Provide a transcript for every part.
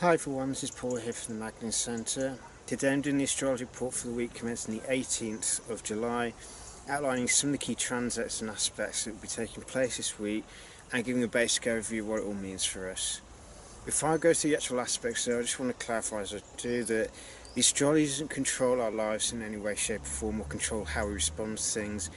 Hi everyone, this is Paul here from the Magnin Centre. Today I'm doing the astrology report for the week commencing the 18th of July, outlining some of the key transits and aspects that will be taking place this week and giving a basic overview of what it all means for us. Before I go through the actual aspects though, I just want to clarify as I do that the astrology doesn't control our lives in any way, shape or form or control how we respond to things.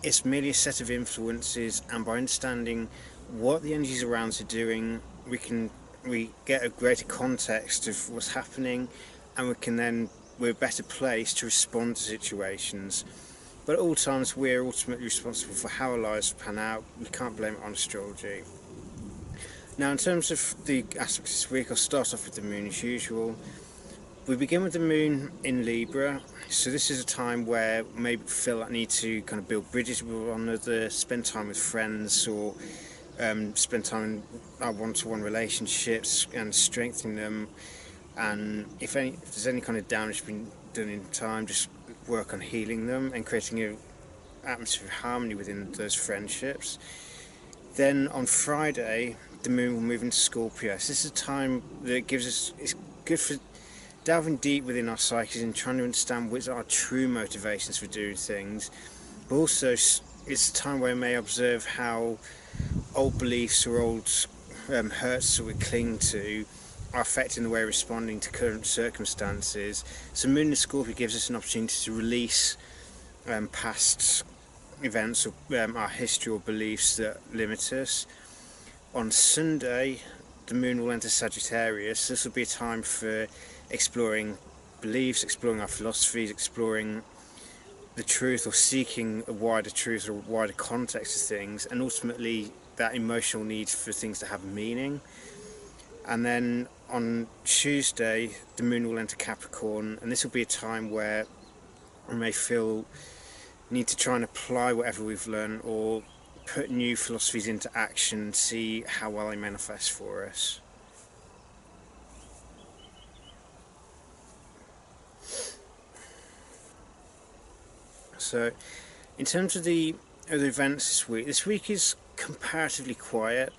It's merely a set of influences, and by understanding what the energies around us are doing, we get a greater context of what's happening, and we're better placed to respond to situations. But at all times we're ultimately responsible for how our lives pan out. We can't blame it on astrology. Now in terms of the aspects this week, I'll start off with the moon as usual. We begin with the moon in Libra, so this is a time where maybe we feel like need to kind of build bridges with one another, spend time with friends, or spend time in our one-to-one relationships and strengthening them. And if there's any kind of damage been done in time, just work on healing them and creating an atmosphere of harmony within those friendships. Then on Friday, the moon will move into Scorpio. So this is a time that it's good for delving deep within our psyches and trying to understand what are our true motivations for doing things. But also it's a time where we may observe how old beliefs or old hurts that we cling to are affecting the way we're responding to current circumstances. So Moon in Scorpio gives us an opportunity to release past events or our history or beliefs that limit us. On Sunday, the Moon will enter Sagittarius. This will be a time for exploring beliefs, exploring our philosophies, exploring the truth or seeking a wider truth or a wider context of things, and ultimately that emotional need for things to have meaning. And then on Tuesday, the moon will enter Capricorn, and this will be a time where we may need to try and apply whatever we've learned or put new philosophies into action and see how well they manifest for us. So in terms of the other events this week is comparatively quiet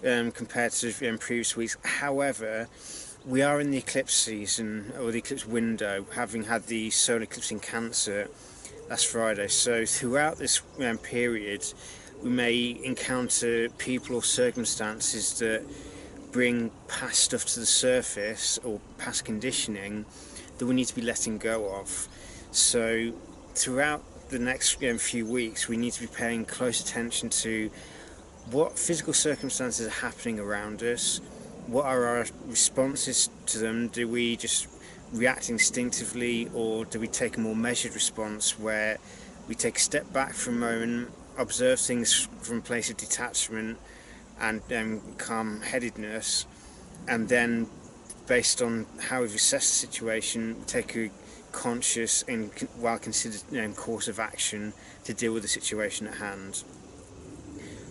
compared to previous weeks. However, we are in the eclipse season, or the eclipse window, having had the solar eclipse in Cancer last Friday. So throughout this period we may encounter people or circumstances that bring past stuff to the surface, or past conditioning that we need to be letting go of. So throughout the next few weeks we need to be paying close attention to what physical circumstances are happening around us, what are our responses to them. Do we just react instinctively, or do we take a more measured response where we take a step back for a moment, observe things from a place of detachment and calm-headedness, and then based on how we've assessed the situation, take a conscious and well considered course of action to deal with the situation at hand.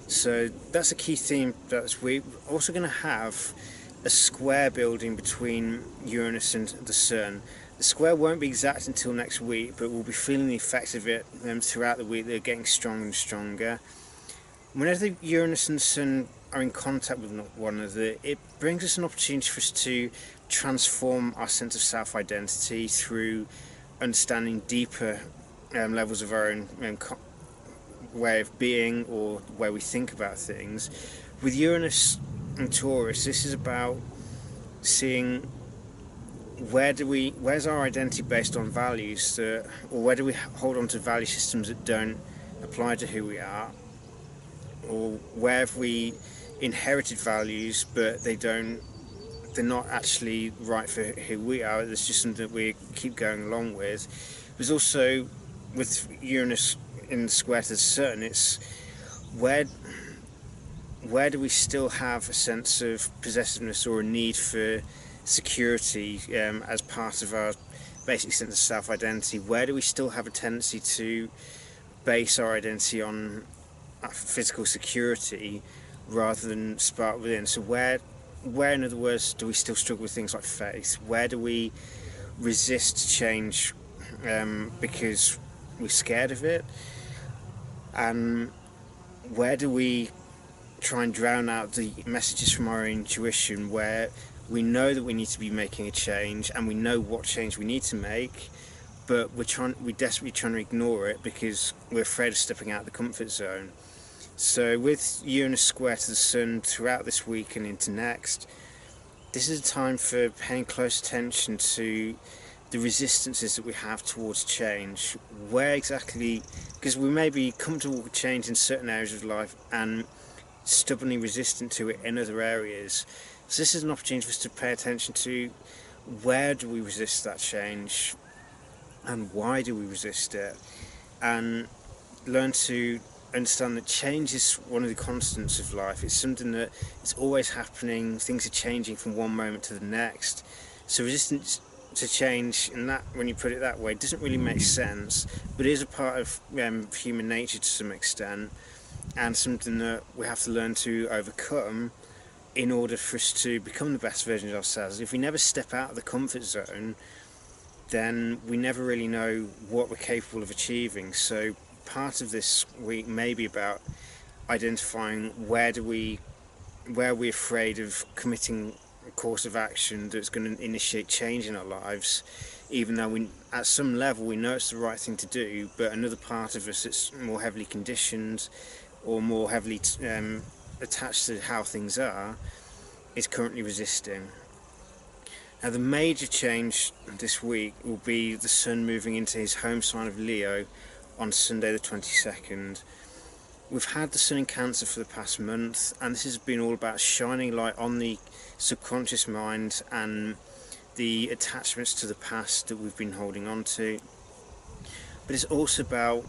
So that's a key theme that we're also going to have a square building between Uranus and the Sun. The square won't be exact until next week, but we'll be feeling the effects of it throughout the week. They're getting stronger and stronger. Whenever Uranus and the Sun are in contact with one another, it brings us an opportunity for us to transform our sense of self-identity through understanding deeper levels of our own way of being, or the way we think about things. With Uranus and Taurus, this is about seeing where's our identity based on values or where do we hold on to value systems that don't apply to who we are, or where have we inherited values but they're not actually right for who we are. It's just something that we keep going along with. There's also, with Uranus in the square to the Sun, it's where do we still have a sense of possessiveness or a need for security as part of our basic sense of self-identity? Where do we still have a tendency to base our identity on physical security rather than spark within? So where in other words do we still struggle with things like faith? Where do we resist change because we're scared of it? And where do we try and drown out the messages from our intuition, where We know that we need to be making a change, and we know what change we need to make, but we're desperately trying to ignore it because we're afraid of stepping out of the comfort zone. So with Uranus square to the Sun throughout this week and into next, this is a time for paying close attention to the resistances that we have towards change. Where exactly, because we may be comfortable with change in certain areas of life and stubbornly resistant to it in other areas. So this is an opportunity for us to pay attention to where do we resist that change and why do we resist it, and learn to understand that change is one of the constants of life. It's something that is always happening. Things are changing from one moment to the next. So resistance to change, and that, when you put it that way, doesn't really make sense, but it is a part of human nature to some extent, and something that we have to learn to overcome in order for us to become the best version of ourselves. If we never step out of the comfort zone, then we never really know what we're capable of achieving. So part of this week may be about identifying where we're afraid of committing a course of action that's going to initiate change in our lives, even though at some level we know it's the right thing to do, but another part of us that's more heavily conditioned or more heavily attached to how things are is currently resisting. Now the major change this week will be the Sun moving into his home sign of Leo on Sunday the 22nd. We've had the Sun in Cancer for the past month, and this has been all about shining light on the subconscious mind and the attachments to the past that we've been holding on to. But it's also about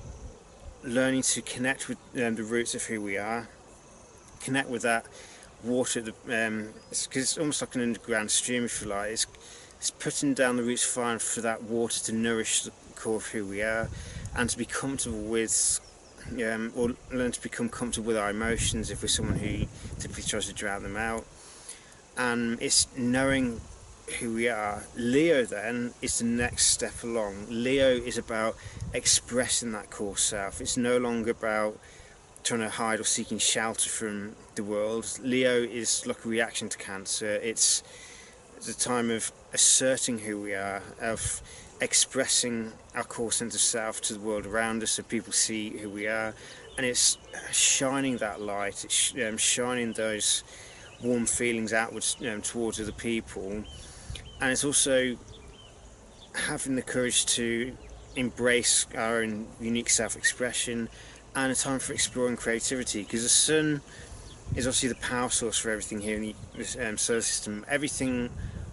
learning to connect with the roots of who we are, connect with that water, because it's almost like an underground stream, if you like. It's putting down the roots fine for that water to nourish the core of who we are, and to be comfortable with, or learn to become comfortable with our emotions if we're someone who typically tries to drown them out. And it's knowing who we are. Leo then is the next step along. Leo is about expressing that core self. It's no longer about trying to hide or seeking shelter from the world. Leo is like a reaction to Cancer. It's the time of asserting who we are, of expressing our core sense of self to the world around us so people see who we are, and it's shining that light. It's shining those warm feelings outwards towards other people, and it's also having the courage to embrace our own unique self-expression, and a time for exploring creativity, because the Sun is obviously the power source for everything here in the solar system. Everything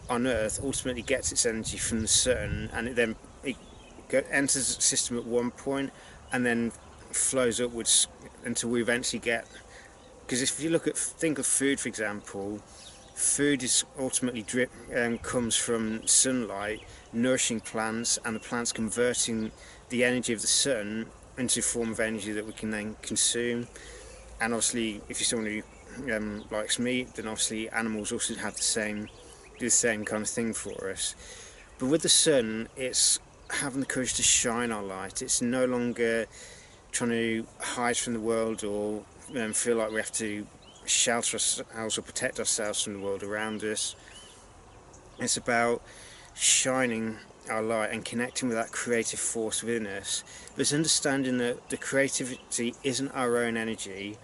on Earth ultimately gets its energy from the Sun, and it enters the system at one point and then flows upwards until we eventually get, because if you think of food, for example, food is ultimately comes from sunlight nourishing plants, and the plants converting the energy of the Sun into a form of energy that we can then consume. And obviously, if you're someone who likes meat, then obviously animals also do the same kind of thing for us. But with the Sun, it's having the courage to shine our light. It's no longer trying to hide from the world or feel like we have to shelter ourselves or protect ourselves from the world around us. It's about shining our light and connecting with that creative force within us, but it's understanding that the creativity isn't our own energy.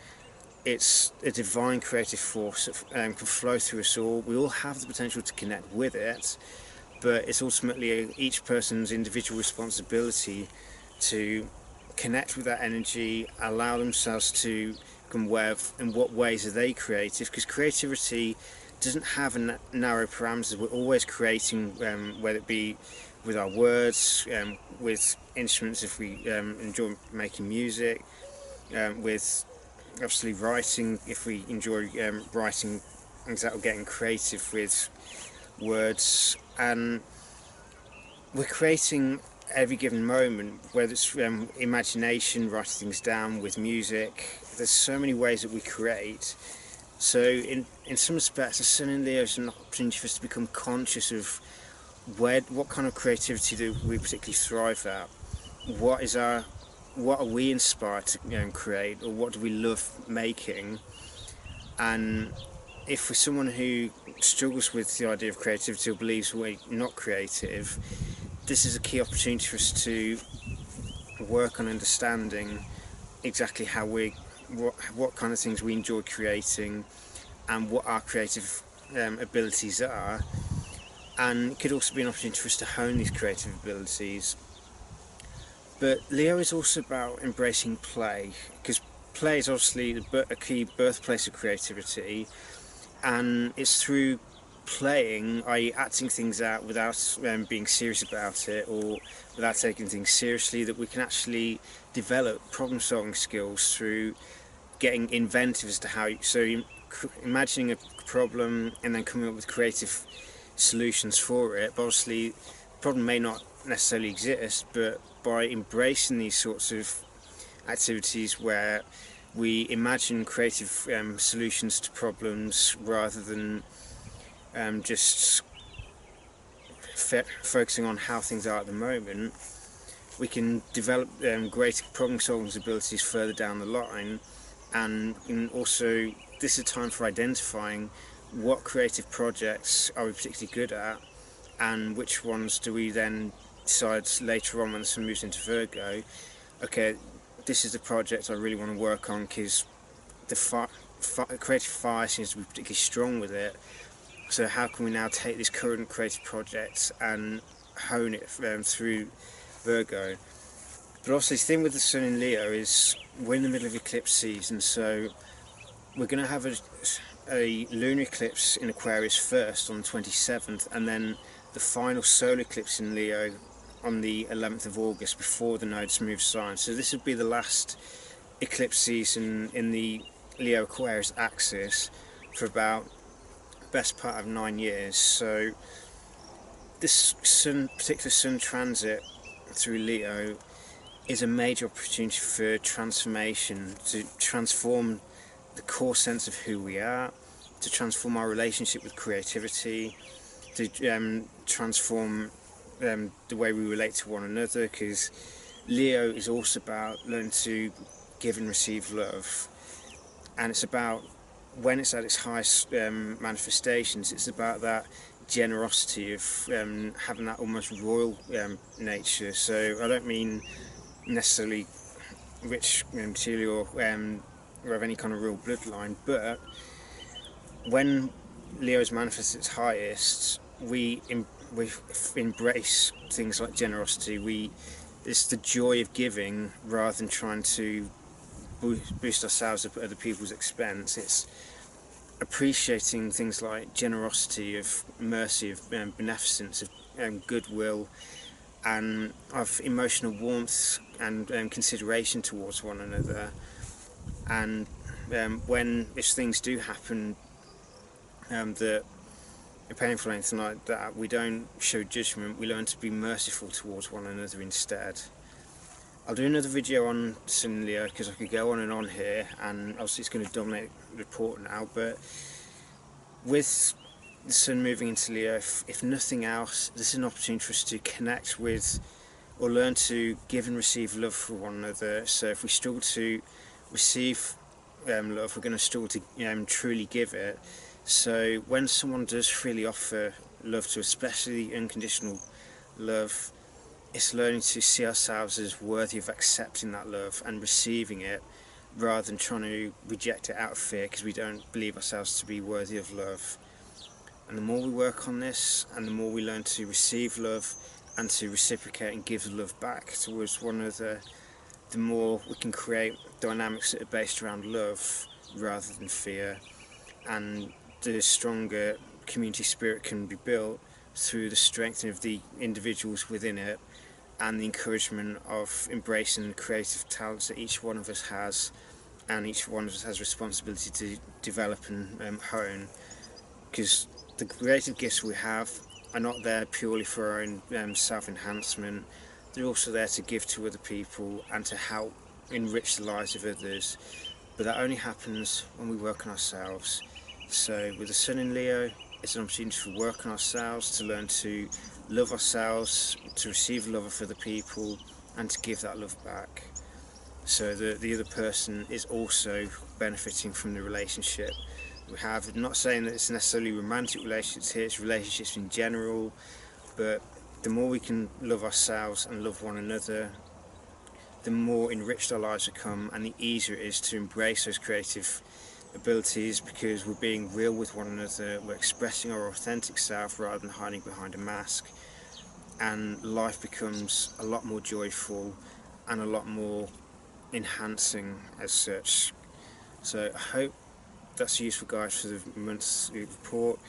It's a divine creative force that can flow through us all. We all have the potential to connect with it, but it's ultimately each person's individual responsibility to connect with that energy, allow themselves to become aware of in what ways are they creative, because creativity doesn't have a narrow parameters. We're always creating, whether it be with our words, with instruments if we enjoy making music, with obviously writing if we enjoy writing, exactly, getting creative with words. And we're creating every given moment, whether it's imagination, writing things down, with music. There's so many ways that we create. So in some respects, the Sun in Leo is an opportunity for us to become conscious of what kind of creativity do we particularly thrive at. What are we inspired to create, or what do we love making, and if we're someone who struggles with the idea of creativity or believes we're not creative, this is a key opportunity for us to work on understanding exactly how what kind of things we enjoy creating and what our creative abilities are. And it could also be an opportunity for us to hone these creative abilities. But Leo is also about embracing play, because play is obviously a key birthplace of creativity, and it's through playing, i.e. acting things out without being serious about it or without taking things seriously, that we can actually develop problem solving skills through getting inventive as to how imagining a problem and then coming up with creative solutions for it. But obviously the problem may not necessarily exist, but by embracing these sorts of activities where we imagine creative solutions to problems rather than just focusing on how things are at the moment, we can develop greater problem solving abilities further down the line. And also, this is a time for identifying what creative projects are we particularly good at, and which ones do we then decide later on when the sun moves into Virgo, okay, this is the project I really want to work on because the creative fire seems to be particularly strong with it. So how can we now take this current creative project and hone it through Virgo? But also the thing with the sun in Leo is we're in the middle of eclipse season, so we're going to have a lunar eclipse in Aquarius first on the 27th, and then the final solar eclipse in Leo on the 11th of August before the nodes move signs. So this would be the last eclipse season in the Leo Aquarius axis for about the best part of 9 years. So this particular sun transit through Leo is a major opportunity for transformation, to transform the core sense of who we are, to transform our relationship with creativity, to transform the way we relate to one another, because Leo is also about learning to give and receive love, and it's about, when it's at its highest manifestations, it's about that generosity of having that almost royal nature. So I don't mean necessarily rich material or of any kind of real bloodline, but when Leo's manifests its highest, we embrace things like generosity. It's the joy of giving rather than trying to boost ourselves up at other people's expense. It's appreciating things like generosity, of mercy, of beneficence, of goodwill, and of emotional warmth and consideration towards one another. And if things do happen that are painful or anything like that, we don't show judgment, we learn to be merciful towards one another instead. I'll do another video on Sun Leo because I could go on and on here, and obviously it's going to dominate the report now, but with the Sun moving into Leo, if nothing else, this is an opportunity for us to connect with or learn to give and receive love for one another. So if we struggle to receive love, we're going to struggle to truly give it. So when someone does freely offer love to us, especially unconditional love, it's learning to see ourselves as worthy of accepting that love and receiving it, rather than trying to reject it out of fear because we don't believe ourselves to be worthy of love. And the more we work on this, and the more we learn to receive love and to reciprocate and give love back towards one another, the more we can create dynamics that are based around love rather than fear, and the stronger community spirit can be built through the strengthening of the individuals within it and the encouragement of embracing the creative talents that each one of us has, and each one of us has responsibility to develop and hone, because the creative gifts we have are not there purely for our own self-enhancement. They're also there to give to other people and to help enrich the lives of others, but that only happens when we work on ourselves. So with the Sun in Leo, it's an opportunity to work on ourselves, to learn to love ourselves, to receive love of other people, and to give that love back, so that the other person is also benefiting from the relationship we have. I'm not saying that it's necessarily romantic relationships here, it's relationships in general, but the more we can love ourselves and love one another, the more enriched our lives become, and the easier it is to embrace those creative abilities, because we're being real with one another, we're expressing our authentic self rather than hiding behind a mask, and life becomes a lot more joyful and a lot more enhancing as such. So I hope that's a useful guide for the month's report,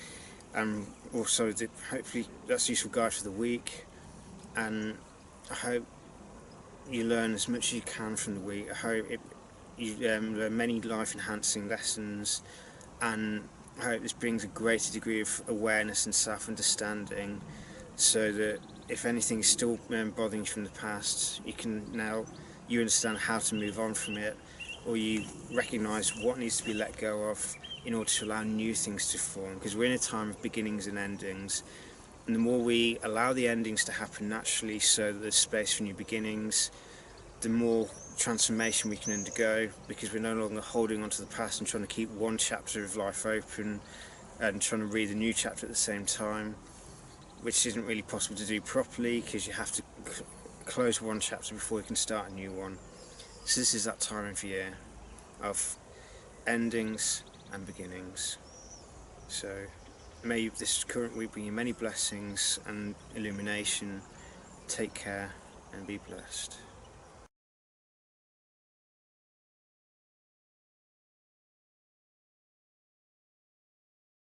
and also hopefully that's a useful guide for the week, and I hope you learn as much as you can from the week. I hope you learn many life enhancing lessons, and I hope this brings a greater degree of awareness and self-understanding, so that if anything is still bothering you from the past, you understand how to move on from it, or you recognise what needs to be let go of in order to allow new things to form, because we're in a time of beginnings and endings, and the more we allow the endings to happen naturally so that there's space for new beginnings, the more transformation we can undergo, because we're no longer holding on to the past and trying to keep one chapter of life open and trying to read a new chapter at the same time, which isn't really possible to do properly, because you have to close one chapter before you can start a new one. So this is that time of year of endings and beginnings. So may this current week bring you many blessings and illumination. Take care and be blessed.